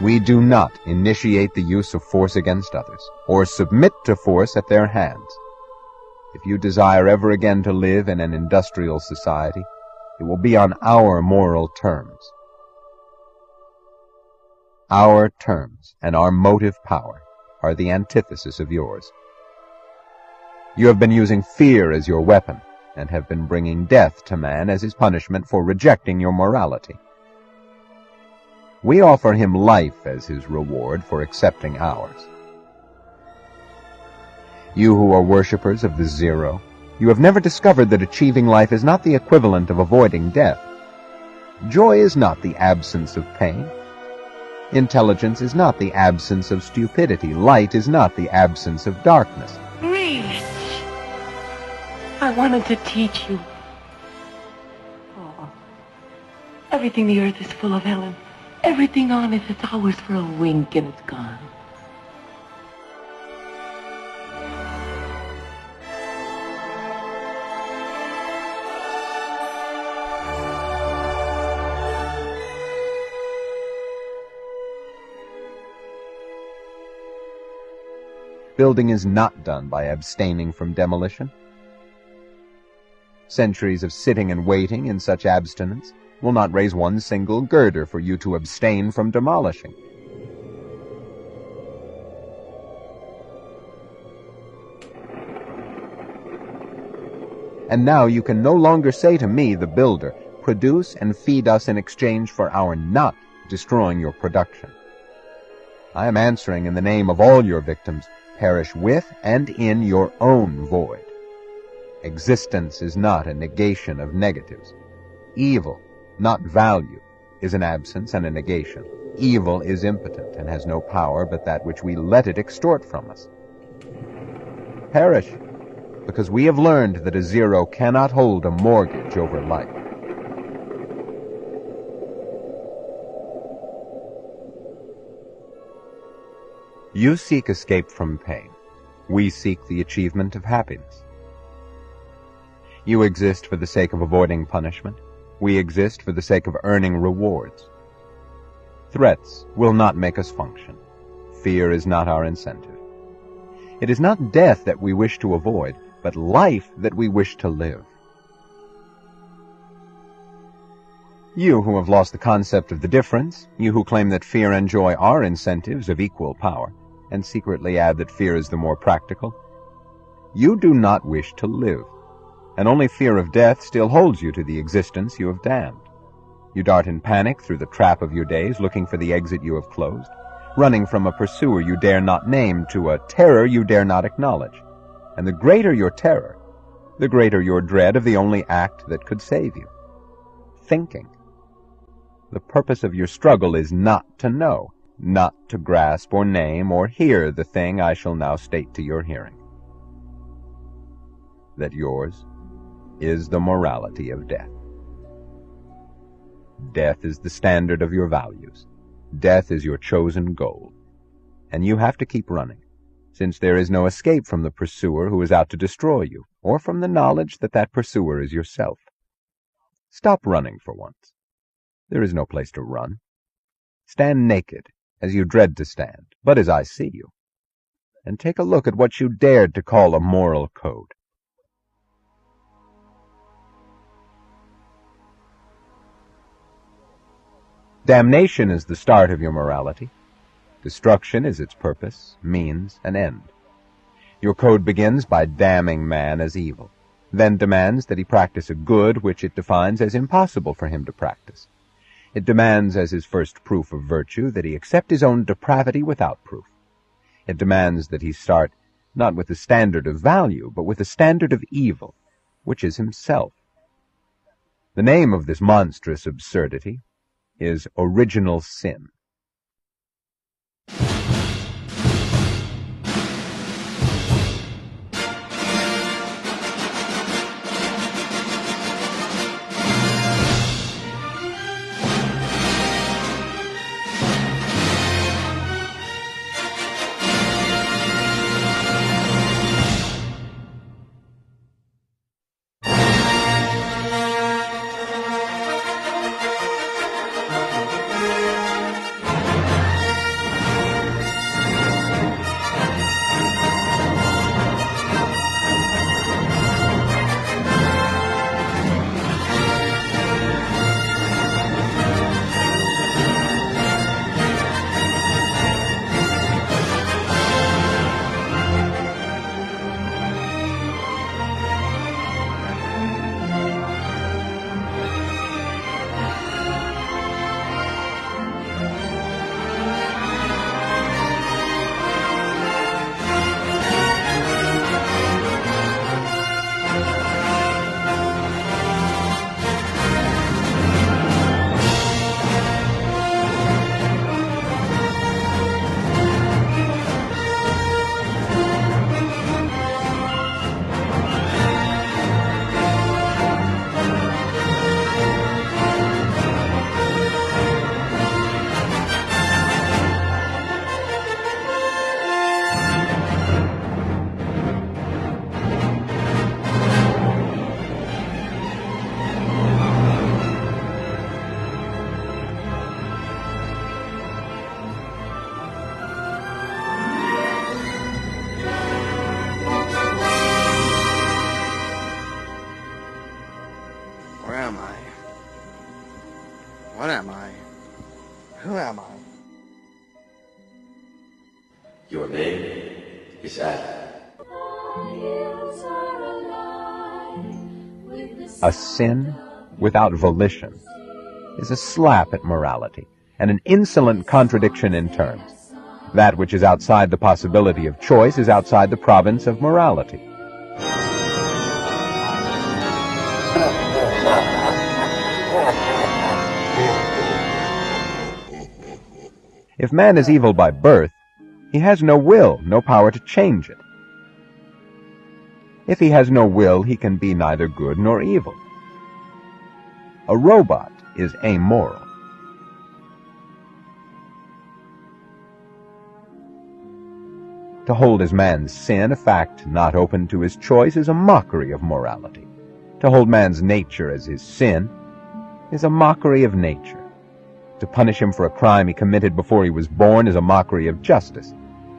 We do not initiate the use of force against others, or submit to force at their hands. If you desire ever again to live in an industrial society, it will be on our moral terms. Our terms and our motive power are the antithesis of yours. You have been using fear as your weapon, and have been bringing death to man as his punishment for rejecting your morality. We offer him life as his reward for accepting ours. You who are worshippers of the zero, you have never discovered that achieving life is not the equivalent of avoiding death. Joy is not the absence of pain. Intelligence is not the absence of stupidity. Light is not the absence of darkness. Reach! I wanted to teach you. Oh, everything the earth is full of, Helen. Everything on it is ours for a wink and it's gone. Building is not done by abstaining from demolition. Centuries of sitting and waiting in such abstinence will not raise one single girder for you to abstain from demolishing. And now you can no longer say to me, the builder, produce and feed us in exchange for our not destroying your production. I am answering in the name of all your victims. Perish with and in your own void. Existence is not a negation of negatives. Evil, not value, is an absence and a negation. Evil is impotent and has no power but that which we let it extort from us. Perish, because we have learned that a zero cannot hold a mortgage over life. You seek escape from pain. We seek the achievement of happiness. You exist for the sake of avoiding punishment. We exist for the sake of earning rewards. Threats will not make us function. Fear is not our incentive. It is not death that we wish to avoid, but life that we wish to live. You who have lost the concept of the difference, you who claim that fear and joy are incentives of equal power, and secretly add that fear is the more practical, you do not wish to live, and only fear of death still holds you to the existence you have damned. You dart in panic through the trap of your days, looking for the exit you have closed, running from a pursuer you dare not name to a terror you dare not acknowledge. And the greater your terror, the greater your dread of the only act that could save you. Thinking. The purpose of your struggle is not to know, not to grasp or name or hear the thing I shall now state to your hearing. That yours is the morality of death. Death is the standard of your values. Death is your chosen goal. And you have to keep running, since there is no escape from the pursuer who is out to destroy you, or from the knowledge that that pursuer is yourself. Stop running for once. There is no place to run. Stand naked, as you dread to stand, but as I see you, and take a look at what you dared to call a moral code. Damnation is the start of your morality. Destruction is its purpose, means, and end. Your code begins by damning man as evil, then demands that he practice a good which it defines as impossible for him to practice. It demands as his first proof of virtue that he accept his own depravity without proof. It demands that he start not with the standard of value, but with the standard of evil, which is himself. The name of this monstrous absurdity is original sin. sad. A sin without volition is a slap at morality, and an insolent contradiction in terms. That which is outside the possibility of choice is outside the province of morality. If man is evil by birth, he has no will, no power to change it. If he has no will, he can be neither good nor evil. A robot is amoral. To hold as man's sin a fact not open to his choice is a mockery of morality. To hold man's nature as his sin is a mockery of nature. To punish him for a crime he committed before he was born is a mockery of justice.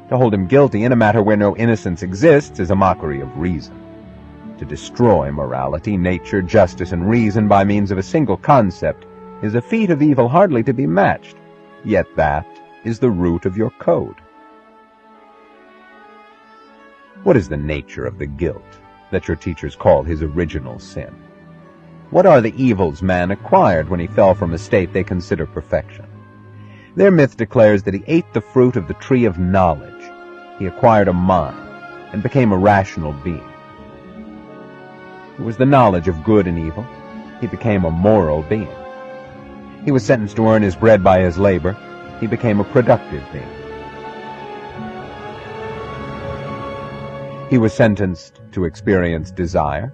To hold him guilty in a matter where no innocence exists is a mockery of reason. To destroy morality, nature, justice, and reason by means of a single concept is a feat of evil hardly to be matched. Yet that is the root of your code. What is the nature of the guilt that your teachers call his original sin? What are the evils man acquired when he fell from a state they consider perfection? Their myth declares that he ate the fruit of the tree of knowledge. He acquired a mind and became a rational being. It was the knowledge of good and evil. He became a moral being. He was sentenced to earn his bread by his labor. He became a productive being. He was sentenced to experience desire.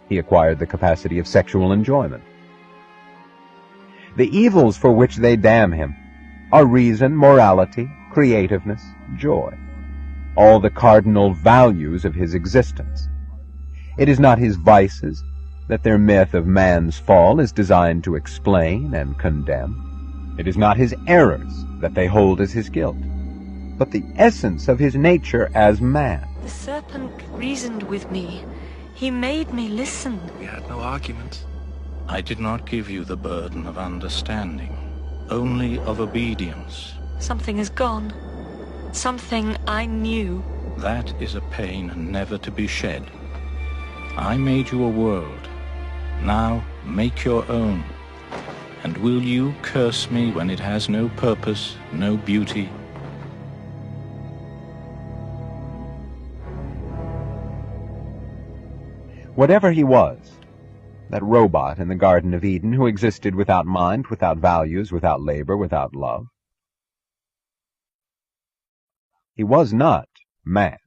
He acquired the capacity of sexual enjoyment. The evils for which they damn him are reason, morality, creativeness, joy, all the cardinal values of his existence. It is not his vices that their myth of man's fall is designed to explain and condemn. It is not his errors that they hold as his guilt, but the essence of his nature as man. The serpent reasoned with me. He made me listen. We had no argument. I did not give you the burden of understanding, only of obedience. Something is gone. Something I knew. That is a pain never to be shed. I made you a world. Now make your own. And will you curse me when it has no purpose, no beauty? Whatever he was, that robot in the Garden of Eden who existed without mind, without values, without labor, without love, he was not man.